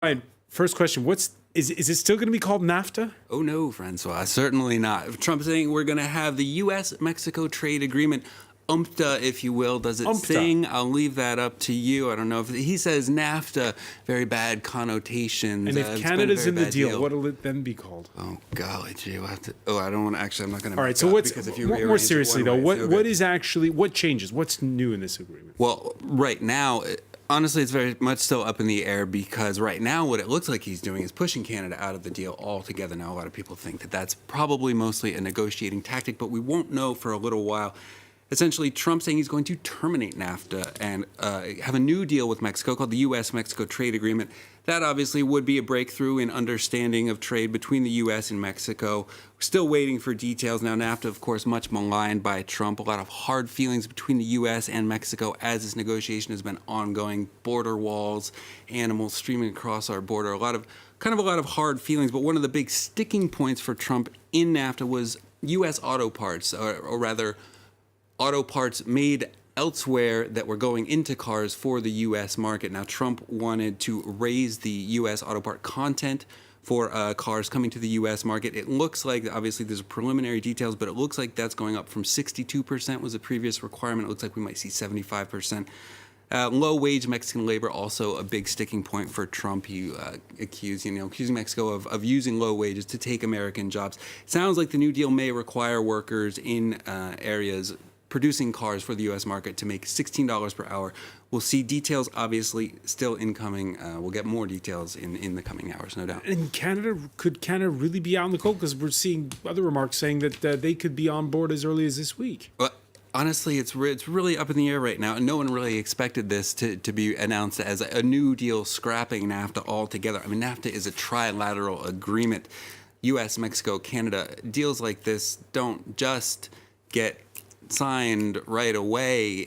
Right. First question: is it still going to be called NAFTA? Oh no, Francois, certainly not. Trump saying we're going to have the U.S.-Mexico trade agreement. UMPTA, if you will. Does it UMPTA. sing? I'll leave that up to you. I don't know if he says NAFTA, very bad connotations. And if Canada's in the deal, what will it then be called? Oh golly, gee, we'll have to. Oh, I don't want to. Actually, I'm not going to. All right. So more seriously though? What changes? What's new in this agreement? Well, right now, honestly, it's very much still up in the air because right now what it looks like he's doing is pushing Canada out of the deal altogether. Now, a lot of people think that that's probably mostly a negotiating tactic, but we won't know for a little while. Essentially, Trump saying he's going to terminate NAFTA and have a new deal with Mexico called the U.S.-Mexico Trade Agreement. That obviously would be a breakthrough in understanding of trade between the U.S. and Mexico. We're still waiting for details. Now, NAFTA, of course, much maligned by Trump. A lot of hard feelings between the U.S. and Mexico as this negotiation has been ongoing. Border walls, animals streaming across our border. A lot of hard feelings. But one of the big sticking points for Trump in NAFTA was U.S. auto parts, or rather, auto parts made elsewhere that were going into cars for the U.S. market. Now, Trump wanted to raise the U.S. auto part content for cars coming to the U.S. market. It looks like, obviously, there's preliminary details, but it looks like that's going up from 62% was a previous requirement. It looks like we might see 75%. Low-wage Mexican labor, also a big sticking point for Trump. He accusing Mexico of using low wages to take American jobs. Sounds like the New Deal may require workers in areas producing cars for the U.S. market to make $16 per hour. We'll see details, obviously, still incoming. We'll get more details in the coming hours, no doubt. And could Canada really be out in the cold? Because we're seeing other remarks saying that they could be on board as early as this week. Well, honestly, it's really up in the air right now, and no one really expected this to be announced as a new deal scrapping NAFTA altogether. I mean, NAFTA is a trilateral agreement. U.S., Mexico, Canada. Deals like this don't just get signed right away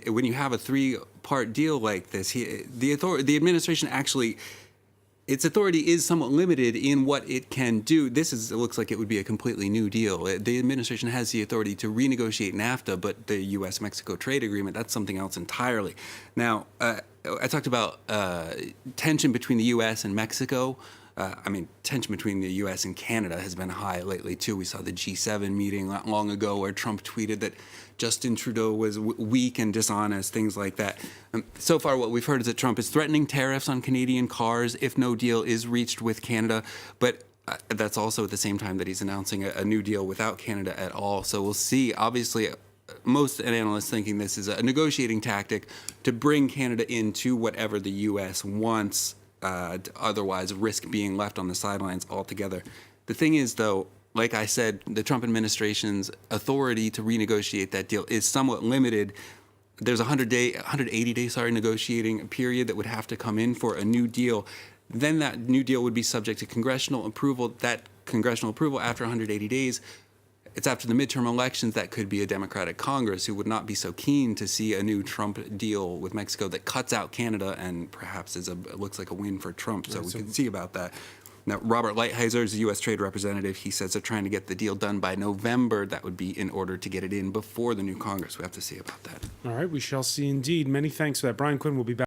when you have a three-part deal like this. The administration actually, its authority is somewhat limited in what it can do. It looks like it would be a completely new deal. The administration has the authority to renegotiate NAFTA, but the U.S.-Mexico trade agreement, that's something else entirely. Now, I talked about tension between the U.S. and Mexico. Tension between the U.S. and Canada has been high lately, too. We saw the G7 meeting not long ago where Trump tweeted that Justin Trudeau was weak and dishonest, things like that. So far, what we've heard is that Trump is threatening tariffs on Canadian cars if no deal is reached with Canada. But that's also at the same time that he's announcing a new deal without Canada at all. So we'll see. Obviously, most analysts thinking this is a negotiating tactic to bring Canada into whatever the U.S. wants. Otherwise risk being left on the sidelines altogether. The thing is, though, like I said, the Trump administration's authority to renegotiate that deal is somewhat limited. There's a 180-day negotiating period that would have to come in for a new deal. Then that new deal would be subject to congressional approval. That congressional approval after 180 days, it's after the midterm elections. That could be a Democratic Congress who would not be so keen to see a new Trump deal with Mexico that cuts out Canada and perhaps looks like a win for Trump. So we can see about that. Now, Robert Lighthizer is a U.S. trade representative. He says they're trying to get the deal done by November. That would be in order to get it in before the new Congress. We have to see about that. All right, we shall see indeed. Many thanks for that. Brian Quinn will be back.